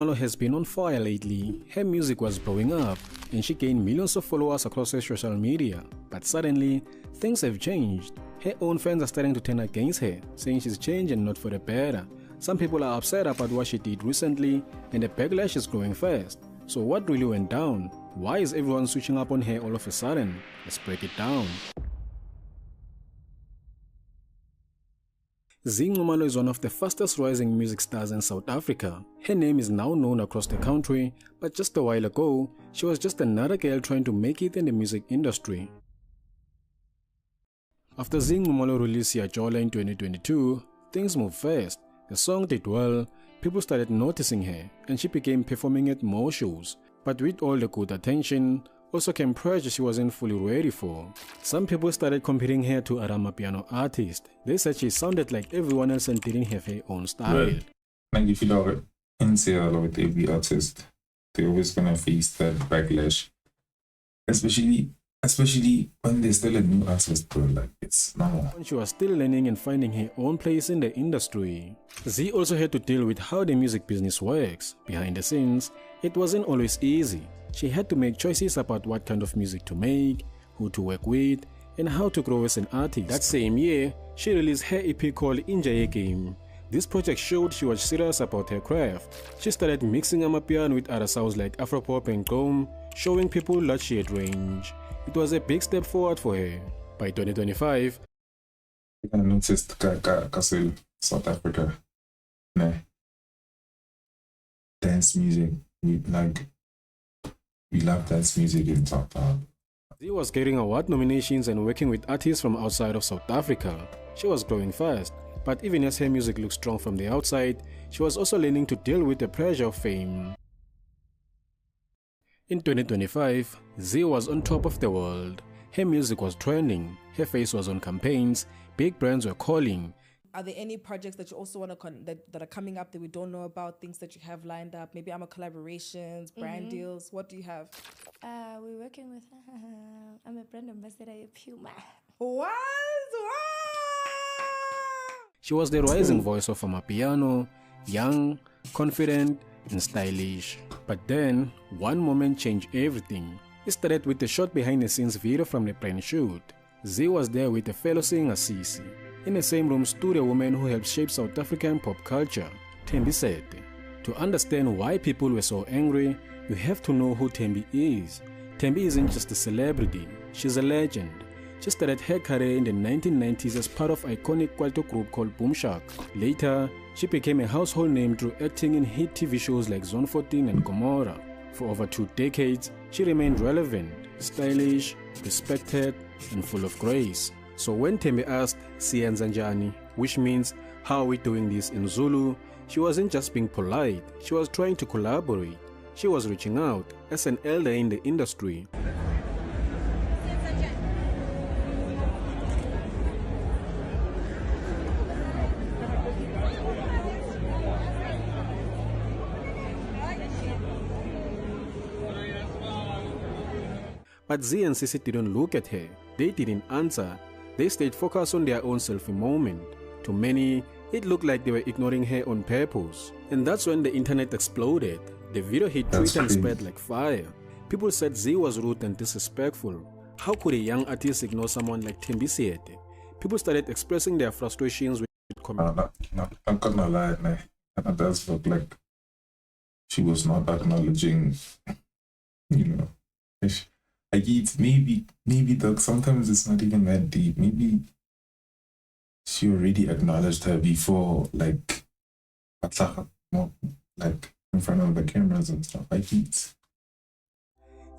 Nxumalo has been on fire lately. Her music was blowing up and she gained millions of followers across her social media. But suddenly, things have changed. Her own fans are starting to turn against her, saying she's changed and not for the better. Some people are upset about what she did recently and the backlash is growing fast. So what really went down? Why is everyone switching up on her all of a sudden? Let's break it down. Zee Nxumalo is one of the fastest rising music stars in South Africa. Her name is now known across the country, but just a while ago, she was just another girl trying to make it in the music industry. After Zee Nxumalo released Siyajola in 2022, things moved fast. The song did well, people started noticing her, and she began performing at more shows. But with all the good attention, also came pressure she wasn't fully ready for. Some people started comparing her to other Amapiano artists. They said she sounded like everyone else and didn't have her own style. Right. Like if you know in Seattle with every artist, they're always gonna face that backlash. Especially when they're still a new artist, bro. Like it's normal. She was still learning and finding her own place in the industry. Zee also had to deal with how the music business works. Behind the scenes, it wasn't always easy. She had to make choices about what kind of music to make, who to work with, and how to grow as an artist. That same year, she released her EP called Injaye Game. This project showed she was serious about her craft. She started mixing Amapiano with other sounds like Afropop and Gqom, showing people that she had range. It was a big step forward for her. By 2025, I noticed Kasil, South Africa, dance music. We love dance music in South Africa. Zee was getting award nominations and working with artists from outside of South Africa. She was growing fast, but even as her music looked strong from the outside, she was also learning to deal with the pressure of fame. In 2025, Zee was on top of the world. Her music was trending, her face was on campaigns, big brands were calling. Are there any projects that you also want to that are coming up that we don't know about, things that you have lined up? Maybe collaborations, brand deals. What do you have? We're working with I'm a brand ambassador at Puma. What? She was the rising voice of Amapiano, young, confident, and stylish. But then, one moment changed everything. It started with the shot behind the scenes video from the brand shoot. Zee was there with a fellow singer Sisi. In the same room stood a woman who helped shape South African pop culture, Thembisete. To understand why people were so angry, you have to know who Thembi is. Thembi isn't just a celebrity, she's a legend. She started her career in the 1990s as part of iconic Kwaito group called Boomshak. Later, she became a household name through acting in hit TV shows like Zone 14 and Gomorrah. For over 2 decades, she remained relevant, stylish, respected, and full of grace. So when Thembi asked, "Siyenza njani?" which means, "How are we doing this?" in Zulu, she wasn't just being polite, she was trying to collaborate. She was reaching out as an elder in the industry. But Zee and Sisi didn't look at her, they didn't answer. They stayed focused on their own selfie moment. To many, it looked like they were ignoring her on purpose. And that's when the internet exploded. The video hit Twitter and spread like fire. People said Zee was rude and disrespectful. How could a young artist ignore someone like Thembisete? People started expressing their frustrations with comments. I'm gonna lie, man. It does look like she was not acknowledging, Like it's maybe sometimes it's not even that deep. Maybe she already acknowledged her before, like in front of the cameras and stuff. Like it's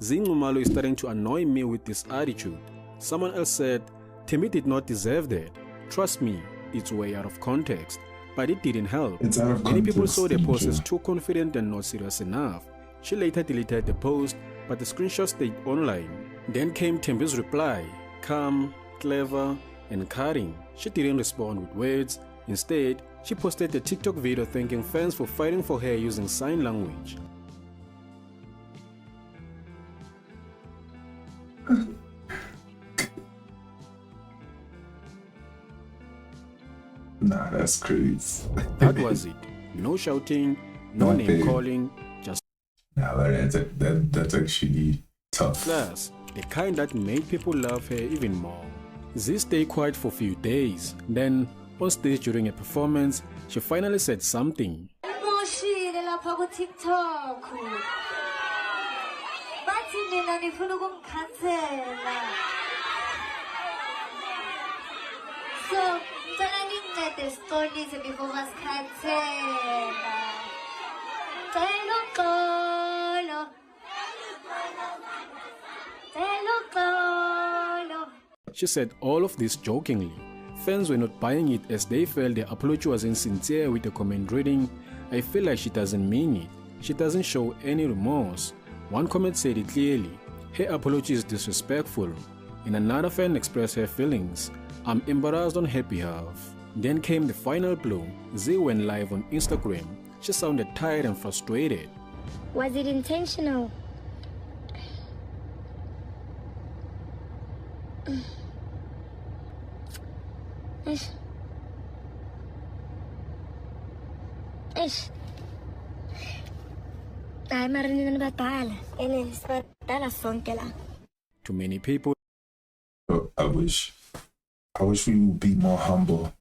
Zee Nxumalo is starting to annoy me with this attitude. Someone else said, "Thembi did not deserve that. Trust me, it's way out of context." But it didn't help. It's out of Many people context, saw the post as yeah. too confident and not serious enough. She later deleted the post, but the screenshot stayed online. Then came Thembi's reply, calm, clever, and cutting. She didn't respond with words. Instead, she posted a TikTok video thanking fans for fighting for her using sign language. Nah, that's crazy. That was it. No shouting, No Not name there. calling, just Nah, but that's actually tough. class, the kind that made people love her even more. Zee stayed quiet for a few days. Then, on stage during a performance, she finally said something. emoshile lapha ku-TikTok. Bathi mina nifuna ukungikhansela. So, ngicela ningincede sicolise before basikhansela. Ngicela uxolo. Ngicela uxolo. She said all of this jokingly. Fans were not buying it as they felt the apology was insincere with the comment reading, "I feel like she doesn't mean it. She doesn't show any remorse." One comment said it clearly, "Her apology is disrespectful." And another fan expressed her feelings, "I'm embarrassed on her behalf." Then came the final blow. Zee went live on Instagram. She sounded tired and frustrated. Was it intentional? Ish. Ay, marinig na batala. Batala sonke la. To many people, But I wish we would be more humble.